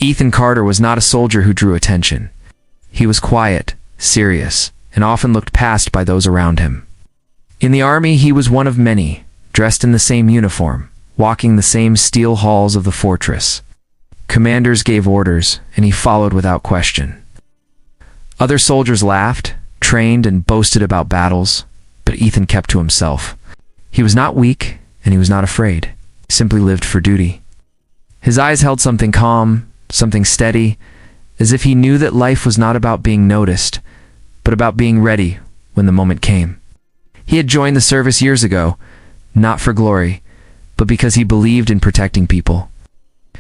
Ethan Carter was not a soldier who drew attention. He was quiet, serious, and often looked past by those around him. In the army, he was one of many, dressed in the same uniform, walking the same steel halls of the fortress. Commanders gave orders, and he followed without question. Other soldiers laughed, trained, and boasted about battles, but Ethan kept to himself. He was not weak, and he was not afraid. He simply lived for duty. His eyes held something calm, something steady, as if he knew that life was not about being noticed, but about being ready when the moment came. He had joined the service years ago, not for glory, but because he believed in protecting people.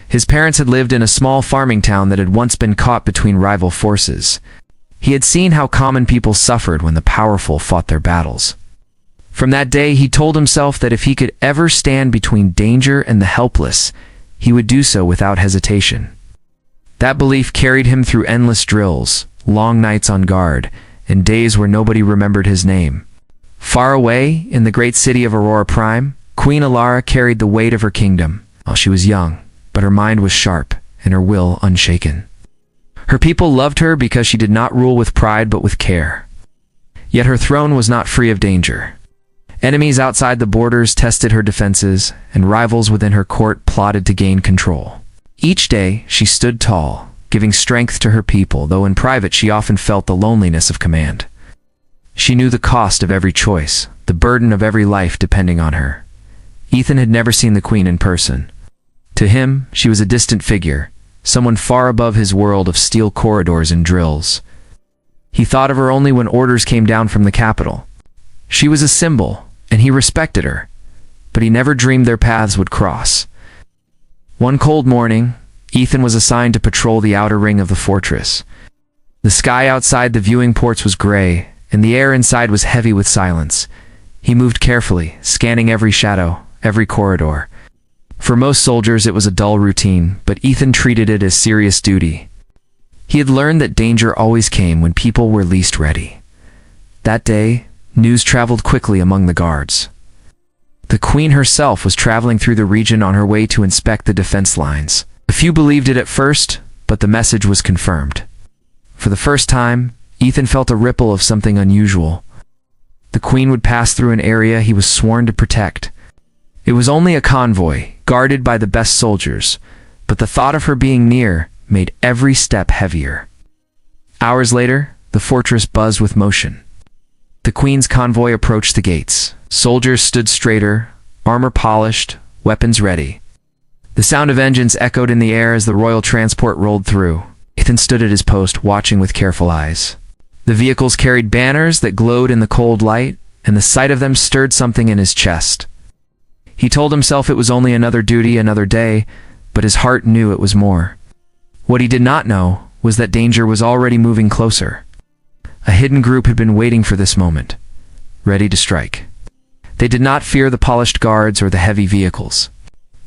His parents had lived in a small farming town that had once been caught between rival forces. He had seen how common people suffered when the powerful fought their battles. From that day, he told himself that if he could ever stand between danger and the helpless, he would do so without hesitation. That belief carried him through endless drills, long nights on guard, and days where nobody remembered his name. Far away, in the great city of Aurora Prime, Queen Alara carried the weight of her kingdom. She was young, but her mind was sharp, and her will unshaken. Her people loved her because she did not rule with pride but with care. Yet her throne was not free of danger. Enemies outside the borders tested her defenses, and rivals within her court plotted to gain control. Each day, she stood tall, giving strength to her people, though in private she often felt the loneliness of command. She knew the cost of every choice, the burden of every life depending on her. Ethan had never seen the Queen in person. To him, she was a distant figure, someone far above his world of steel corridors and drills. He thought of her only when orders came down from the capital. She was a symbol, and he respected her, but he never dreamed their paths would cross. One cold morning, Ethan was assigned to patrol the outer ring of the fortress. The sky outside the viewing ports was gray, and the air inside was heavy with silence. He moved carefully, scanning every shadow, every corridor. For most soldiers, it was a dull routine, but Ethan treated it as serious duty. He had learned that danger always came when people were least ready. That day, news traveled quickly among the guards. The Queen herself was traveling through the region on her way to inspect the defense lines. A few believed it at first, but the message was confirmed. For the first time, Ethan felt a ripple of something unusual. The Queen would pass through an area he was sworn to protect. It was only a convoy, guarded by the best soldiers, but the thought of her being near made every step heavier. Hours later, the fortress buzzed with motion. The Queen's convoy approached the gates. Soldiers stood straighter, armor polished, weapons ready. The sound of engines echoed in the air as the royal transport rolled through. Ethan stood at his post, watching with careful eyes. The vehicles carried banners that glowed in the cold light, and the sight of them stirred something in his chest. He told himself it was only another duty, another day, but his heart knew it was more. What he did not know was that danger was already moving closer. A hidden group had been waiting for this moment, ready to strike. They did not fear the polished guards or the heavy vehicles.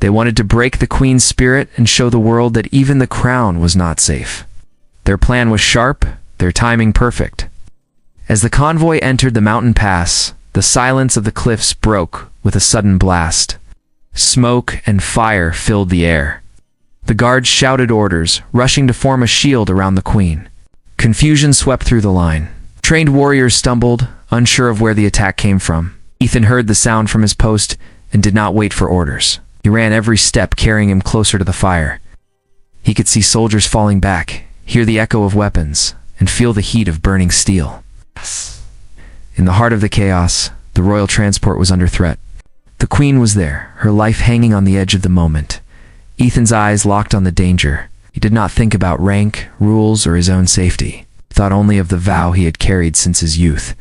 They wanted to break the Queen's spirit and show the world that even the crown was not safe. Their plan was sharp, their timing perfect. As the convoy entered the mountain pass, the silence of the cliffs broke with a sudden blast. Smoke and fire filled the air. The guards shouted orders, rushing to form a shield around the Queen. Confusion swept through the line. Trained warriors stumbled, unsure of where the attack came from. Ethan heard the sound from his post and did not wait for orders. He ran every step, carrying him closer to the fire. He could see soldiers falling back, hear the echo of weapons, and feel the heat of burning steel. In the heart of the chaos, the royal transport was under threat. The Queen was there, her life hanging on the edge of the moment. Ethan's eyes locked on the danger. He did not think about rank, rules, or his own safety. He thought only of the vow he had carried since his youth.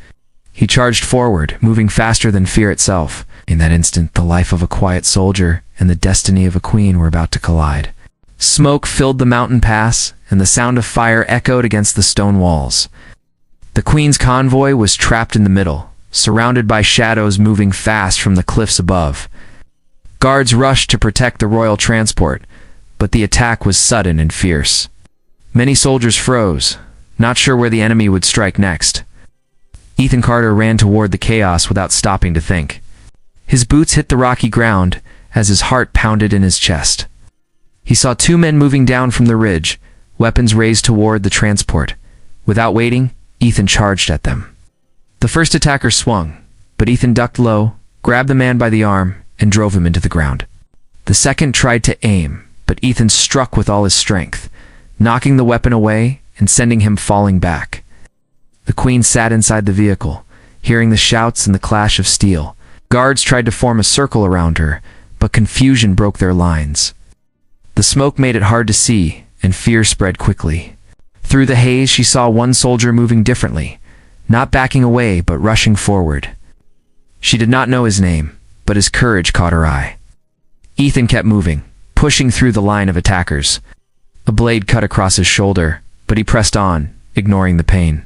He charged forward, moving faster than fear itself. In that instant, the life of a quiet soldier and the destiny of a queen were about to collide. Smoke filled the mountain pass, and the sound of fire echoed against the stone walls. The Queen's convoy was trapped in the middle, surrounded by shadows moving fast from the cliffs above. Guards rushed to protect the royal transport, but the attack was sudden and fierce. Many soldiers froze, not sure where the enemy would strike next. Ethan Carter ran toward the chaos without stopping to think. His boots hit the rocky ground as his heart pounded in his chest. He saw two men moving down from the ridge, weapons raised toward the transport. Without waiting, Ethan charged at them. The first attacker swung, but Ethan ducked low, grabbed the man by the arm, and drove him into the ground. The second tried to aim, but Ethan struck with all his strength, knocking the weapon away and sending him falling back. The Queen sat inside the vehicle, hearing the shouts and the clash of steel. Guards tried to form a circle around her, but confusion broke their lines. The smoke made it hard to see, and fear spread quickly. Through the haze, she saw one soldier moving differently, not backing away but rushing forward. She did not know his name, but his courage caught her eye. Ethan kept moving, pushing through the line of attackers. A blade cut across his shoulder, but he pressed on, ignoring the pain.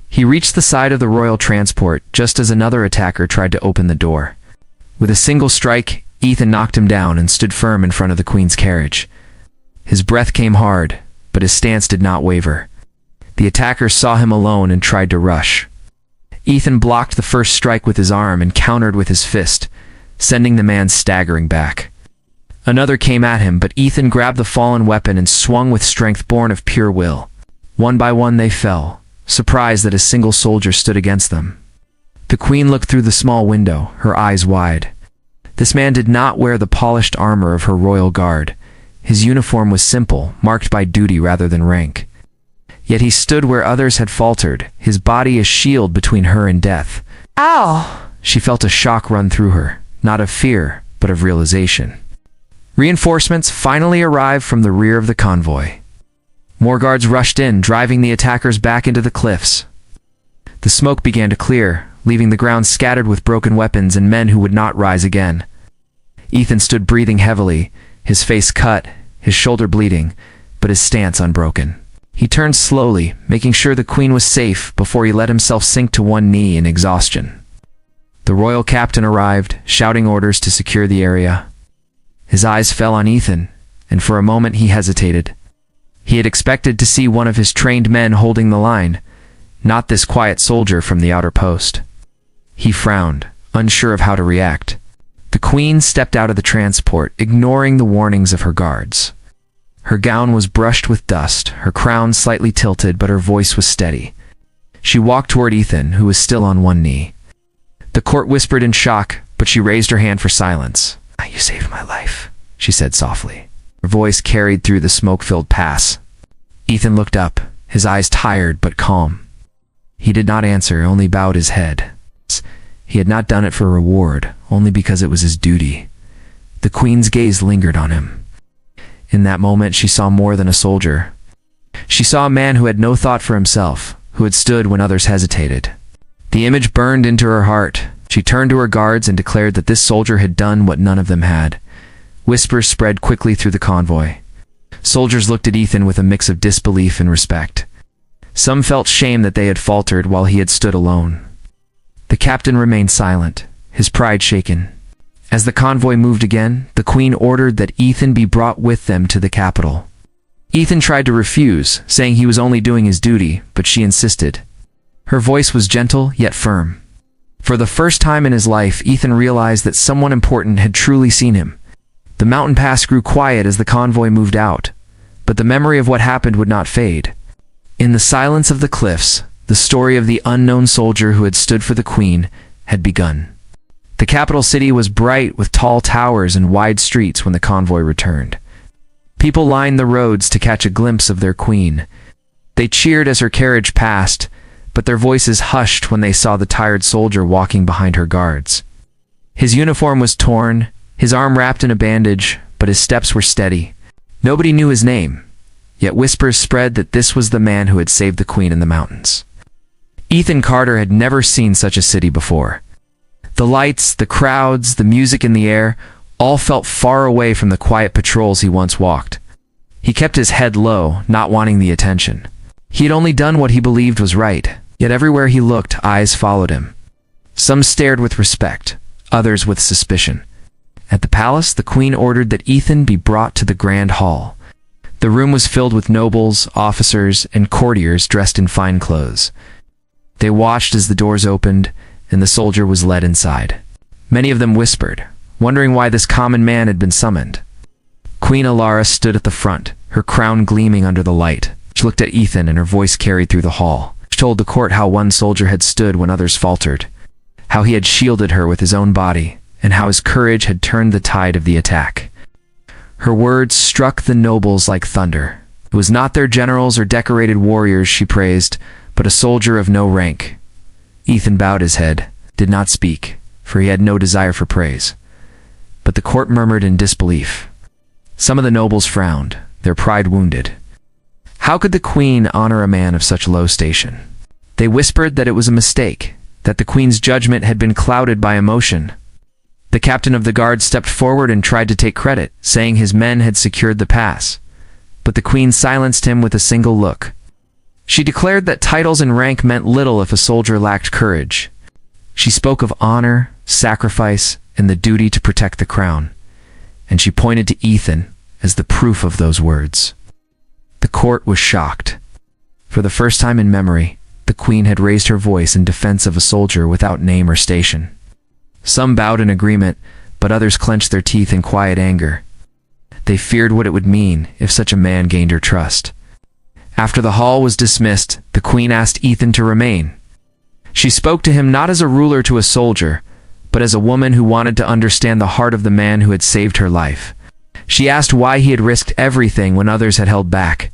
He reached the side of the royal transport just as another attacker tried to open the door. With a single strike, Ethan knocked him down and stood firm in front of the Queen's carriage. His breath came hard, but his stance did not waver. The attackers saw him alone and tried to rush. Ethan blocked the first strike with his arm and countered with his fist, sending the man staggering back. Another came at him, but Ethan grabbed the fallen weapon and swung with strength born of pure will. One by one they fell, surprised that a single soldier stood against them. The Queen looked through the small window, her eyes wide. This man did not wear the polished armor of her royal guard. His uniform was simple, marked by duty rather than rank. Yet he stood where others had faltered, his body a shield between her and death. Ow! She felt a shock run through her, not of fear, but of realization. Reinforcements finally arrived from the rear of the convoy. More guards rushed in, driving the attackers back into the cliffs. The smoke began to clear, leaving the ground scattered with broken weapons and men who would not rise again. Ethan stood breathing heavily, his face cut, his shoulder bleeding, but his stance unbroken. He turned slowly, making sure the Queen was safe before he let himself sink to one knee in exhaustion. The royal captain arrived, shouting orders to secure the area. His eyes fell on Ethan, and for a moment he hesitated. He had expected to see one of his trained men holding the line, not this quiet soldier from the outer post. He frowned, unsure of how to react. The Queen stepped out of the transport, ignoring the warnings of her guards. Her gown was brushed with dust, her crown slightly tilted, but her voice was steady. She walked toward Ethan, who was still on one knee. The court whispered in shock, but she raised her hand for silence. "You saved my life," she said softly. Her voice carried through the smoke-filled pass. Ethan looked up, his eyes tired but calm. He did not answer, only bowed his head. He had not done it for reward, only because it was his duty. The Queen's gaze lingered on him. In that moment, she saw more than a soldier. She saw a man who had no thought for himself, who had stood when others hesitated. The image burned into her heart. She turned to her guards and declared that this soldier had done what none of them had. Whispers spread quickly through the convoy. Soldiers looked at Ethan with a mix of disbelief and respect. Some felt shame that they had faltered while he had stood alone. The captain remained silent, his pride shaken. As the convoy moved again, the Queen ordered that Ethan be brought with them to the capital. Ethan tried to refuse, saying he was only doing his duty, but she insisted. Her voice was gentle yet firm. For the first time in his life, Ethan realized that someone important had truly seen him. The mountain pass grew quiet as the convoy moved out, but the memory of what happened would not fade. In the silence of the cliffs, the story of the unknown soldier who had stood for the Queen had begun. The capital city was bright with tall towers and wide streets when the convoy returned. People lined the roads to catch a glimpse of their Queen. They cheered as her carriage passed, but their voices hushed when they saw the tired soldier walking behind her guards. His uniform was torn, his arm wrapped in a bandage, but his steps were steady. Nobody knew his name, yet whispers spread that this was the man who had saved the Queen in the mountains. Ethan Carter had never seen such a city before. The lights, the crowds, the music in the air, all felt far away from the quiet patrols he once walked. He kept his head low, not wanting the attention. He had only done what he believed was right, yet everywhere he looked, eyes followed him. Some stared with respect, others with suspicion. At the palace, the Queen ordered that Ethan be brought to the grand hall. The room was filled with nobles, officers, and courtiers dressed in fine clothes. They watched as the doors opened, and the soldier was led inside. Many of them whispered, wondering why this common man had been summoned. Queen Alara stood at the front, her crown gleaming under the light. She looked at Ethan and her voice carried through the hall. She told the court how one soldier had stood when others faltered, how he had shielded her with his own body, and how his courage had turned the tide of the attack. Her words struck the nobles like thunder. It was not their generals or decorated warriors she praised, but a soldier of no rank. Ethan bowed his head, did not speak, for he had no desire for praise. But the court murmured in disbelief. Some of the nobles frowned, their pride wounded. How could the queen honor a man of such low station? They whispered that it was a mistake, that the queen's judgment had been clouded by emotion. The captain of the guard stepped forward and tried to take credit, saying his men had secured the pass. But the queen silenced him with a single look. She declared that titles and rank meant little if a soldier lacked courage. She spoke of honor, sacrifice, and the duty to protect the crown, and she pointed to Ethan as the proof of those words. The court was shocked. For the first time in memory, the queen had raised her voice in defense of a soldier without name or station. Some bowed in agreement, but others clenched their teeth in quiet anger. They feared what it would mean if such a man gained her trust. After the hall was dismissed, the queen asked Ethan to remain. She spoke to him not as a ruler to a soldier, but as a woman who wanted to understand the heart of the man who had saved her life. She asked why he had risked everything when others had held back.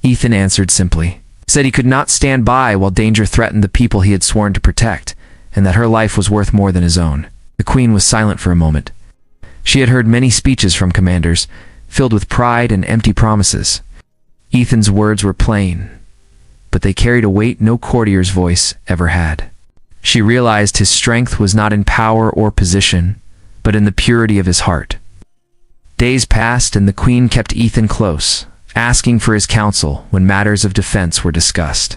Ethan answered simply, said he could not stand by while danger threatened the people he had sworn to protect, and that her life was worth more than his own. The queen was silent for a moment. She had heard many speeches from commanders, filled with pride and empty promises. Ethan's words were plain, but they carried a weight no courtier's voice ever had. She realized his strength was not in power or position, but in the purity of his heart. Days passed and the queen kept Ethan close, asking for his counsel when matters of defense were discussed.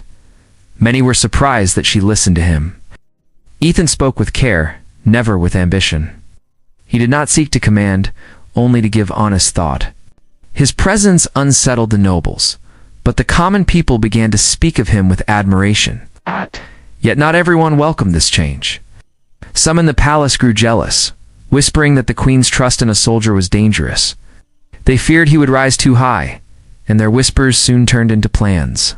Many were surprised that she listened to him. Ethan spoke with care, never with ambition. He did not seek to command, only to give honest thought. His presence unsettled the nobles, but the common people began to speak of him with admiration. Yet not everyone welcomed this change. Some in the palace grew jealous, whispering that the queen's trust in a soldier was dangerous. They feared he would rise too high, and their whispers soon turned into plans.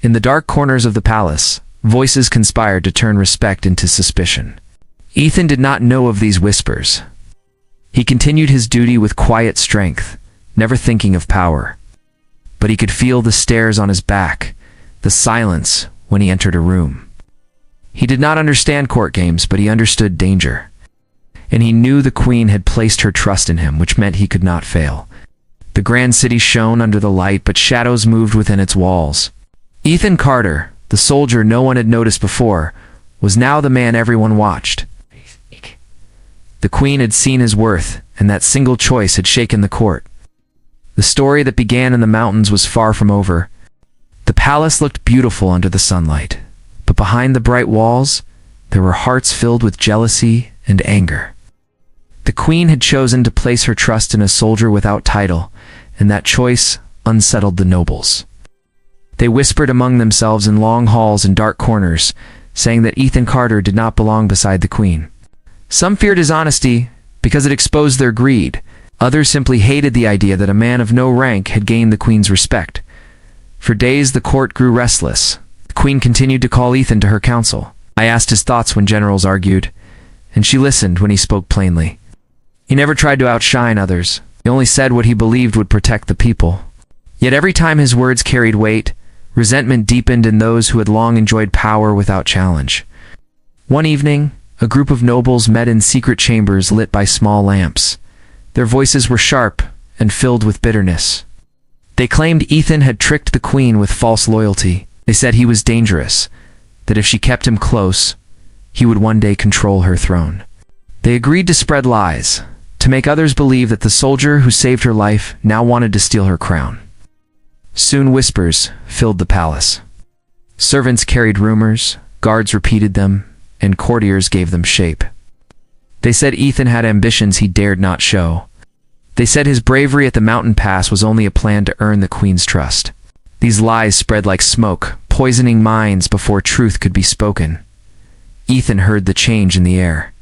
In the dark corners of the palace, voices conspired to turn respect into suspicion. Ethan did not know of these whispers. He continued his duty with quiet strength, never thinking of power. But he could feel the stares on his back, the silence when he entered a room. He did not understand court games, but he understood danger. And he knew the queen had placed her trust in him, which meant he could not fail. The grand city shone under the light, but shadows moved within its walls. Ethan Carter, the soldier no one had noticed before, was now the man everyone watched. The queen had seen his worth, and that single choice had shaken the court. The story that began in the mountains was far from over. The palace looked beautiful under the sunlight, but behind the bright walls, there were hearts filled with jealousy and anger. The queen had chosen to place her trust in a soldier without title, and that choice unsettled the nobles. They whispered among themselves in long halls and dark corners, saying that Ethan Carter did not belong beside the queen. Some feared his honesty because it exposed their greed. Others simply hated the idea that a man of no rank had gained the queen's respect. For days the court grew restless. The queen continued to call Ethan to her council. I asked his thoughts when generals argued, and she listened when he spoke plainly. He never tried to outshine others. He only said what he believed would protect the people. Yet every time his words carried weight, resentment deepened in those who had long enjoyed power without challenge. One evening, a group of nobles met in secret chambers lit by small lamps. Their voices were sharp and filled with bitterness. They claimed Ethan had tricked the queen with false loyalty. They said he was dangerous, that if she kept him close, he would one day control her throne. They agreed to spread lies, to make others believe that the soldier who saved her life now wanted to steal her crown. Soon whispers filled the palace. Servants carried rumors, guards repeated them, and courtiers gave them shape. They said Ethan had ambitions he dared not show. They said his bravery at the mountain pass was only a plan to earn the queen's trust. These lies spread like smoke, poisoning minds before truth could be spoken. Ethan heard the change in the air.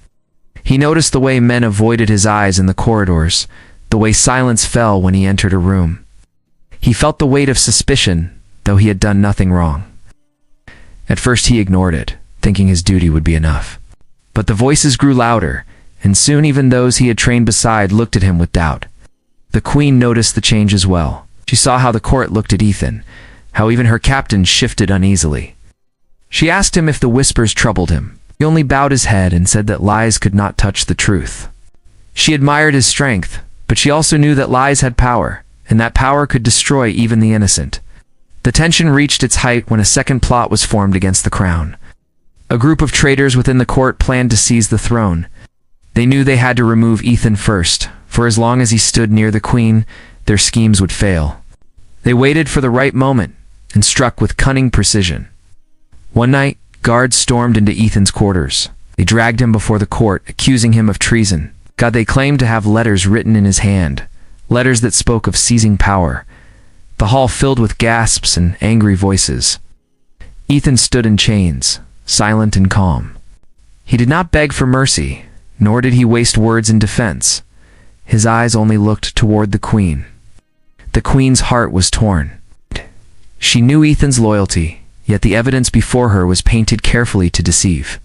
He noticed the way men avoided his eyes in the corridors, the way silence fell when he entered a room. He felt the weight of suspicion, though he had done nothing wrong. At first he ignored it, thinking his duty would be enough. But the voices grew louder, and soon even those he had trained beside looked at him with doubt. The Queen noticed the change as well. She saw how the court looked at Ethan, how even her captain shifted uneasily. She asked him if the whispers troubled him. He only bowed his head and said that lies could not touch the truth. She admired his strength, but she also knew that lies had power, and that power could destroy even the innocent. The tension reached its height when a second plot was formed against the crown. A group of traitors within the court planned to seize the throne. They knew they had to remove Ethan first, for as long as he stood near the Queen, their schemes would fail. They waited for the right moment and struck with cunning precision. One night, guards stormed into Ethan's quarters. They dragged him before the court, accusing him of treason. They claimed to have letters written in his hand, letters that spoke of seizing power. The hall filled with gasps and angry voices. Ethan stood in chains, silent and calm. He did not beg for mercy, nor did he waste words in defense. His eyes only looked toward the Queen. The Queen's heart was torn. She knew Ethan's loyalty, yet the evidence before her was painted carefully to deceive.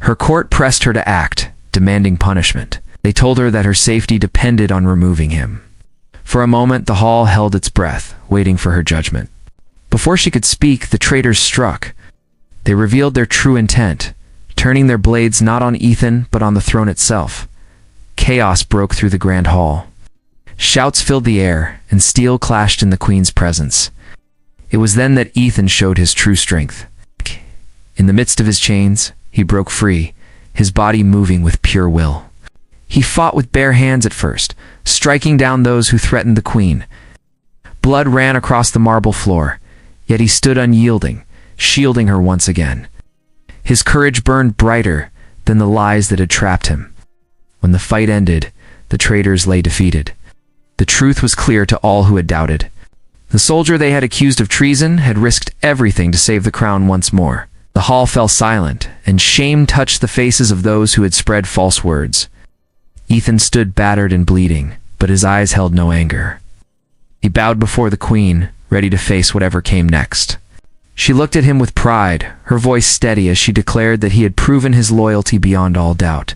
Her court pressed her to act, demanding punishment. They told her that her safety depended on removing him. For a moment, the hall held its breath, waiting for her judgment. Before she could speak, the traitors struck. They revealed their true intent, turning their blades not on Ethan, but on the throne itself. Chaos broke through the grand hall. Shouts filled the air, and steel clashed in the Queen's presence. It was then that Ethan showed his true strength. In the midst of his chains, he broke free, his body moving with pure will. He fought with bare hands at first, striking down those who threatened the Queen. Blood ran across the marble floor, yet he stood unyielding, shielding her once again. His courage burned brighter than the lies that had trapped him. When the fight ended, the traitors lay defeated. The truth was clear to all who had doubted. The soldier they had accused of treason had risked everything to save the crown once more. The hall fell silent, and shame touched the faces of those who had spread false words. Ethan stood battered and bleeding, but his eyes held no anger. He bowed before the Queen, ready to face whatever came next. She looked at him with pride, her voice steady as she declared that he had proven his loyalty beyond all doubt.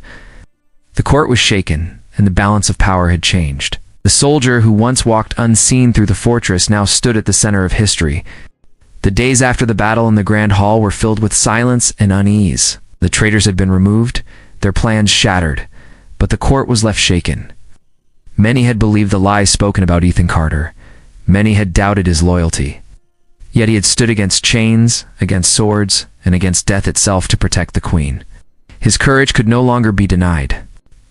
The court was shaken, and the balance of power had changed. The soldier who once walked unseen through the fortress now stood at the center of history. The days after the battle in the Grand Hall were filled with silence and unease. The traitors had been removed, their plans shattered, but the court was left shaken. Many had believed the lies spoken about Ethan Carter. Many had doubted his loyalty. Yet he had stood against chains, against swords, and against death itself to protect the Queen. His courage could no longer be denied.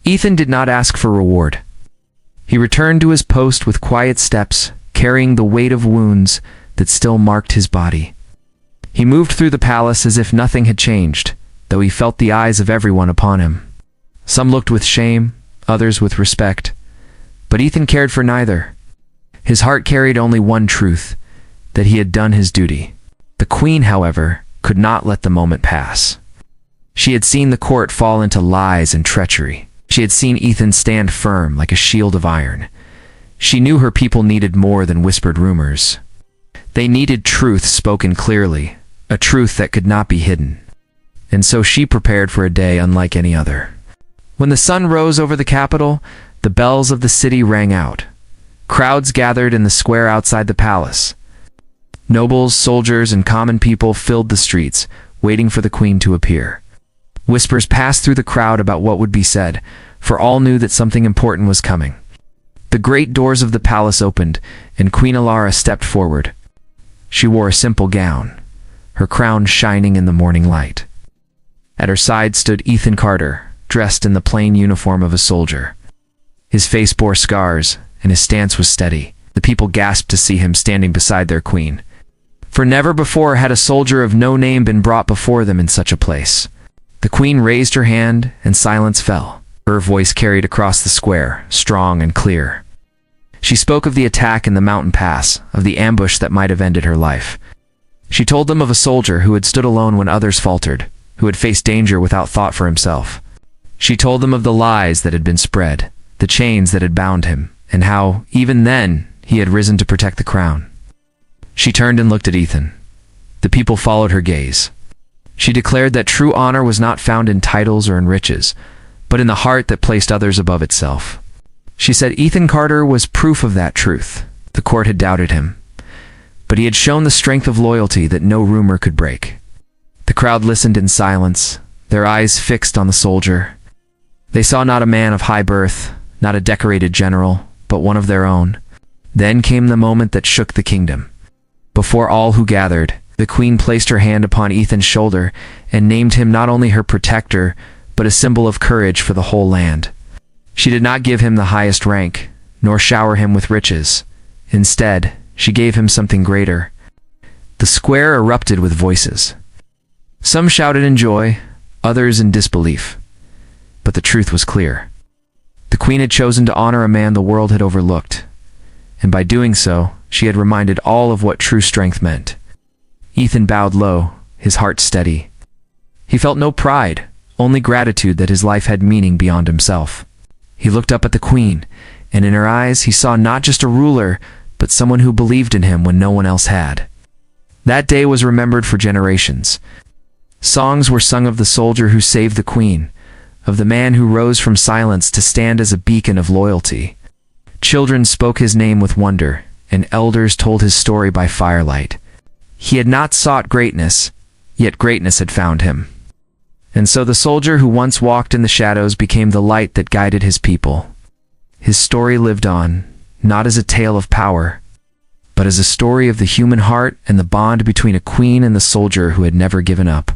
Ethan did not ask for reward. He returned to his post with quiet steps, carrying the weight of wounds that still marked his body. He moved through the palace as if nothing had changed, though he felt the eyes of everyone upon him. Some looked with shame, others with respect. But Ethan cared for neither. His heart carried only one truth, that he had done his duty. The Queen, however, could not let the moment pass. She had seen the court fall into lies and treachery. She had seen Ethan stand firm like a shield of iron. She knew her people needed more than whispered rumors. They needed truth spoken clearly, a truth that could not be hidden. And so she prepared for a day unlike any other. When the sun rose over the capital, the bells of the city rang out. Crowds gathered in the square outside the palace. Nobles, soldiers, and common people filled the streets, waiting for the Queen to appear. Whispers passed through the crowd about what would be said, for all knew that something important was coming. The great doors of the palace opened, and Queen Alara stepped forward. She wore a simple gown, her crown shining in the morning light. At her side stood Ethan Carter, dressed in the plain uniform of a soldier. His face bore scars, and his stance was steady. The people gasped to see him standing beside their queen. For never before had a soldier of no name been brought before them in such a place. The Queen raised her hand, and silence fell. Her voice carried across the square, strong and clear. She spoke of the attack in the mountain pass, of the ambush that might have ended her life. She told them of a soldier who had stood alone when others faltered, who had faced danger without thought for himself. She told them of the lies that had been spread, the chains that had bound him, and how, even then, he had risen to protect the crown. She turned and looked at Ethan. The people followed her gaze. She declared that true honor was not found in titles or in riches, but in the heart that placed others above itself. She said Ethan Carter was proof of that truth. The court had doubted him, but he had shown the strength of loyalty that no rumor could break. The crowd listened in silence, their eyes fixed on the soldier. They saw not a man of high birth, not a decorated general, but one of their own. Then came the moment that shook the kingdom. Before all who gathered, the queen placed her hand upon Ethan's shoulder and named him not only her protector, but a symbol of courage for the whole land. She did not give him the highest rank, nor shower him with riches. Instead, she gave him something greater. The square erupted with voices. Some shouted in joy, others in disbelief. But the truth was clear. The queen had chosen to honor a man the world had overlooked, and by doing so, she had reminded all of what true strength meant. Ethan bowed low, his heart steady. He felt no pride, only gratitude that his life had meaning beyond himself. He looked up at the queen, and in her eyes he saw not just a ruler, but someone who believed in him when no one else had. That day was remembered for generations. Songs were sung of the soldier who saved the queen, of the man who rose from silence to stand as a beacon of loyalty. Children spoke his name with wonder, and elders told his story by firelight. He had not sought greatness, yet greatness had found him. And so the soldier who once walked in the shadows became the light that guided his people. His story lived on, not as a tale of power, but as a story of the human heart and the bond between a queen and the soldier who had never given up.